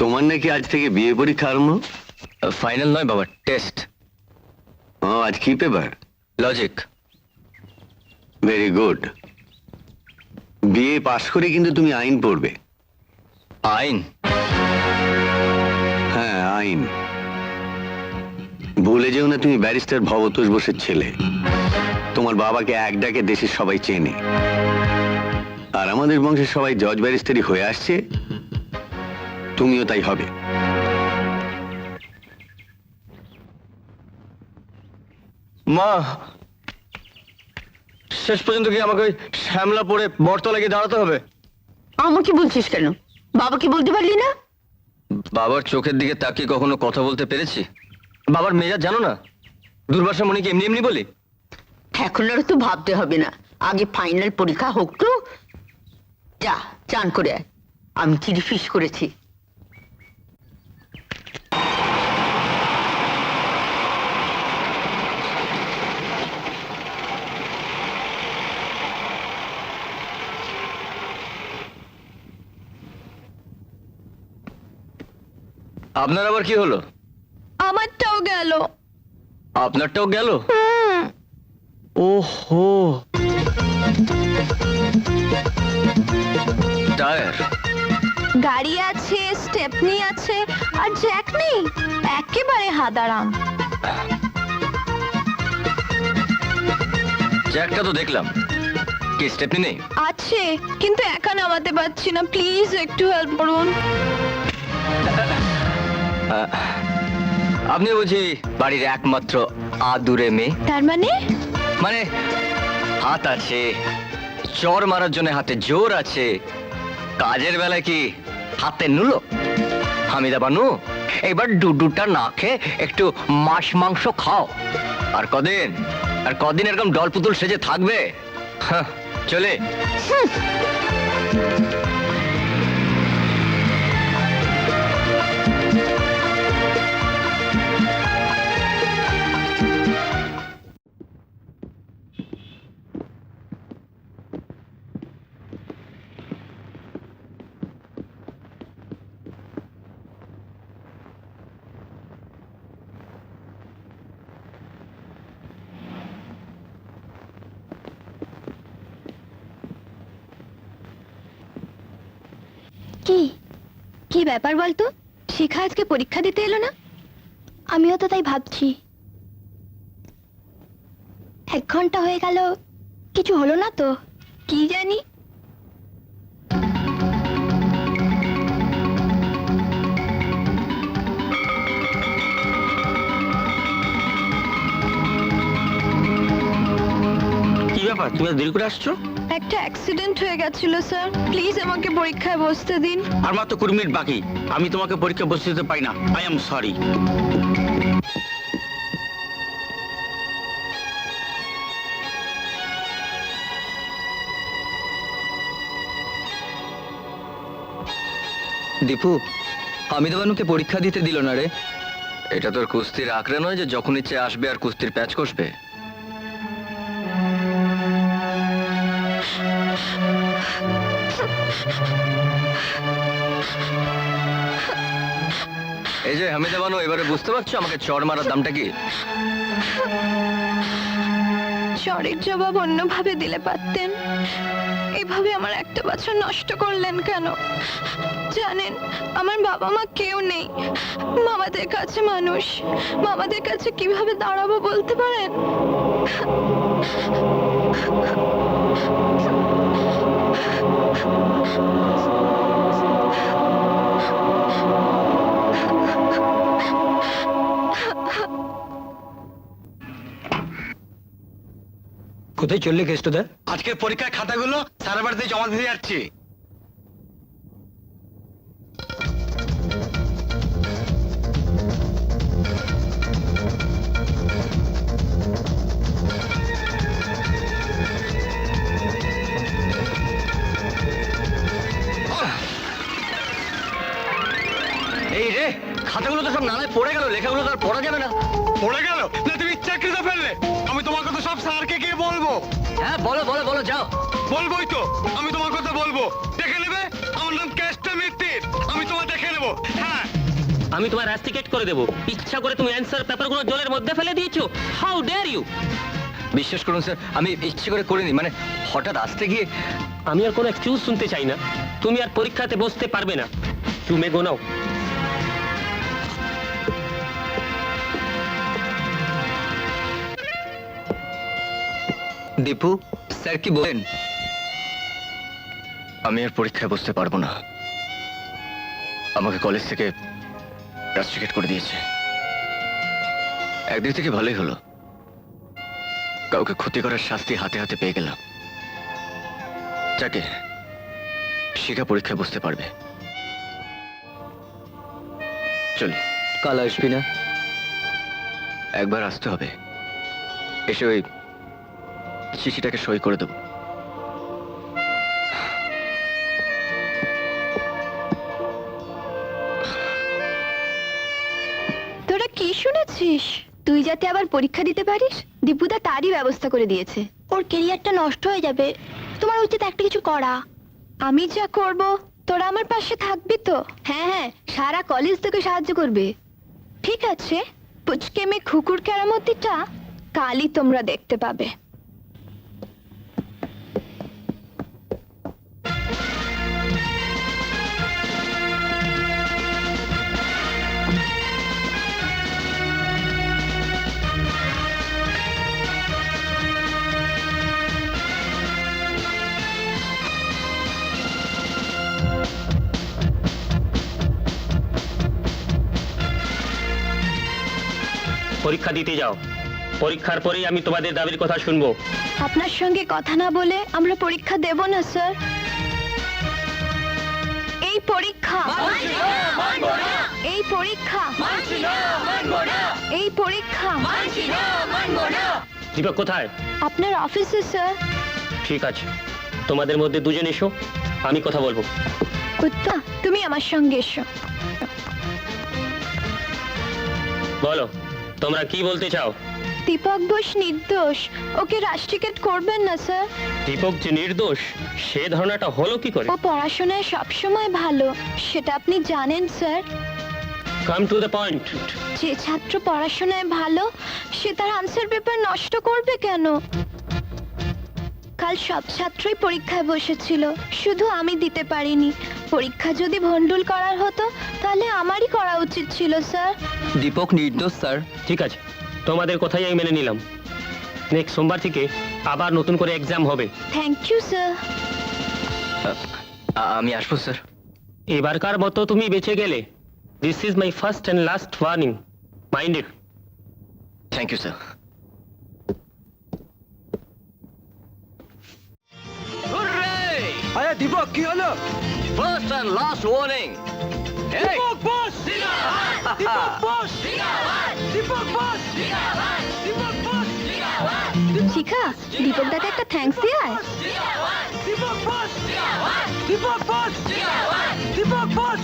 তোমার নাকি আজ থেকে বিয়ে পরীক্ষা আরম্ভ? ফাইনাল নয় বাবা, টেস্ট। ও, আজ কি পেপার? লজিক। Very good. বিয়ে পাশ করে কিন্তু তুমি আইন পড়বে। আইন? হ্যাঁ, আইন। ভুলে যেও না তুমি ব্যারিস্টার ভবতোষ বোসের ছেলে। তোমার বাবাকে এক ডাকে দেশের সবাই চেনে, আর আমাদের বংশের সবাই জজ ব্যারিস্টারই হয়ে আসছে, তুমিও তাই হবে। মা, শেষ পর্যন্ত কি আমাকে ওই শ্যামলা পরে বটতলা গিয়ে দাঁড়াতে হবে? আমাকে বলছিস কেন? বাবাকে বলতে পারলি না? বাবার চোখের দিকে তাকিয়ে কখনো কথা বলতে পেরেছি? বাবার মেজাজ জানো না? দুর্বাসা মনিকে এমনি এমনি বলি? এখন আর তো ভাবতে হবে না, আগে ফাইনাল পরীক্ষা হোক তো। যা চান করে আয়, আমি চিড়ি ফিস করেছি। আপনার আবার কি হলো? আমারটাও গেল। আপনারটাও গেল? ওহো, টায়ার। গাড়ি আছে, স্টেপনি আছে, আর জ্যাক নেই। একেবারে হাদারাম। জ্যাকটা তো দেখলাম, কি স্টেপনি নেই? আছে, কিন্তু একা নামাতে পারছি না। প্লিজ একটু হেল্প করুন। আপনি বুঝি বাড়ির একমাত্র আদুরে মেয়ে? তার মানে? মানে হাত আছে, চর মারার জন্য হাতে জোর আছে, কাজের বেলায় কি হাতে নুলো? হামিদা বানু, এবার ডুডুটা না খেয়ে একটু মাছ মাংস খাও। আর কদিন এরকম ডল পুতুল সেজে থাকবে? হ্যাঁ, চলে। কি কি ব্যাপার বলতো? শিখা আজকে পরীক্ষা দিতে এলো না? আমিও তো তাই ভাবছি। 1 ঘন্টা হয়ে গেল, কিছু হলো না তো? কি জানি। কি ব্যাপার, তুমি দেরি করে আসছো? একটা অ্যাক্সিডেন্ট হয়ে গেছিল স্যার, প্লিজ আমাকে পরীক্ষায় বসতে দিন। আর মাত্র 20 মিনিট বাকি, আমি তোমাকে পরীক্ষা বসতে দিতে পারি না। I am sorry. Dipu, Hamida বানুকে পরীক্ষা দিতে দিল না রে। এটা তোর কুস্তির আঁকড়ে নয় যে যখন ইচ্ছে আসবে আর কুস্তির প্যাচ কষবে। এই যে হামিদা বানু, এবারে বুঝতে পারছো আমাকে চড় মারার দামটা কি? চরের জবাব অন্যভাবে দিলে পারতেন। এভাবে আমার একটা বছর নষ্ট করলেন কেন? জানেন, আমার বাবা মা কেউ নেই। মামাদের কাছে মানুষ, মামাদের কাছে কিভাবে দাঁড়াবো বলতে পারেন? কোথায় চললে কেষ্টদা? আজকের পরীক্ষার খাতাগুলো স্যারের বাড়িতে জমা দিতে যাচ্ছি। এই রে, খাতাগুলো তো সব নালায় পড়ে গেল, লেখাগুলো তো আর পড়া যাবে না। পড়ে গেল না? তুমি চাকরিতে ফেললে? আমি তোমার কথা সব স্যারকে গিয়ে বলবো। হ্যাঁ, বলো বলো বলো, যাও। বলবোই তো, আমি তোমার কথা বলবো। দেখে নেবে, আমার নাম কেষ্ট মিত্তির, আমি তোমার দেখে নেবো। হ্যাঁ, আমি তোমার রাস্টিকেট করে দেবো। ইচ্ছা করে তুমি অ্যান্সার পেপারগুলো জলের মধ্যে ফেলে দিয়েছো। How dare you! বিশ্বাস করুন স্যার, আমি ইচ্ছে করে করিনি, মানে হঠাৎ আসতে গিয়ে। আমি আর কোনো এক্সকিউজ শুনতে চাই না। তুমি আর পরীক্ষাতে বসতে পারবে না। তুমি গোনাও। দীপু, স্যার কি বলেন? আমি আর পরীক্ষায় বসতে পারবো না। আমাকে কলেজ থেকে রাস্ট্রিকেট করে দিয়েছে। একদিক থেকে ভালোই হলো, কাউকে ক্ষতি করার শাস্তি হাতে হাতে পেয়ে গেলাম। যাকে শিখা পরীক্ষায় বসতে পারবে। চলি। কাল আসবি না? একবার আসতে হবে, এসে ওই চিঠিটাকে সই করে দেবো। তোরা কি শুনেছিস? তুই যাতে আবার পরীক্ষা দিতে পারিস, দীপুদা তারই ব্যবস্থা করে দিয়েছে। ওর কেরিয়ারটা নষ্ট হয়ে যাবে, তোমার উচিত একটা কিছু করা। আমি যা করব তোরা আমার পাশে থাকবি তো? হ্যাঁ হ্যাঁ, সারা কলেজ তোকে সাহায্য করবে। ঠিক আছে, পুচকে মেয়ে খুকুর কেরামতিটা কালই তোমরা দেখতে পাবে। পরীক্ষা দিতে যাও। পরীক্ষার পরেই আমি তোমাদের দাবির কথা শুনবো। আপনার সঙ্গে কথা না বলে আমরা পরীক্ষা দেব না স্যার। এই পরীক্ষা, এই পরীক্ষা, এই পরীক্ষা। দীপক কোথায়? আপনার অফিসে স্যার। ঠিক আছে, তোমাদের মধ্যে দুজন এসো, আমি কথা বলবো। উত্তা, তুমি আমার সঙ্গে এসো। বলো, তোমরা কি বলতে চাও? দীপক ঘোষ নির্দোষ, ওকে রাস্ট্রিকেট করবেন না স্যার। দীপক যে নির্দোষ, সে ধারণাটা হলো কি করে? ও পড়াশোনায় সবসময় ভালো, সেটা আপনি জানেন sir. Come to the point. যে ছাত্র পড়াশোনায় ভালো, সে তার আনসার পেপার নষ্ট করবে কেন? কাল সব ছাত্রই পরীক্ষায় বসেছিল, শুধু আমি দিতে পারিনি। পরীক্ষা যদি ভন্ডুল করার হতো তাহলে আমারই করা উচিত ছিল স্যার। দীপক নির্দোষ স্যার। ঠিক আছে, তোমাদের কথাই আমি মেনে নিলাম। নেক্সট সোমবার থেকে আবার নতুন করে এক্সাম হবে। Thank you sir. আমি আসবো স্যার। এবারকার মতো তুমি বেঁচে গেলে। This is my first and last warning, mind it. Thank you sir. আরে দীপক, কি হলো? First and last warning. Deepak boss! Deepak boss! Deepak boss! Deepak boss! Shikha, Deepak দাকে একটা থ্যাঙ্কস দিয়ে আয়। দীপক বস! দীপক বস! দীপক বস!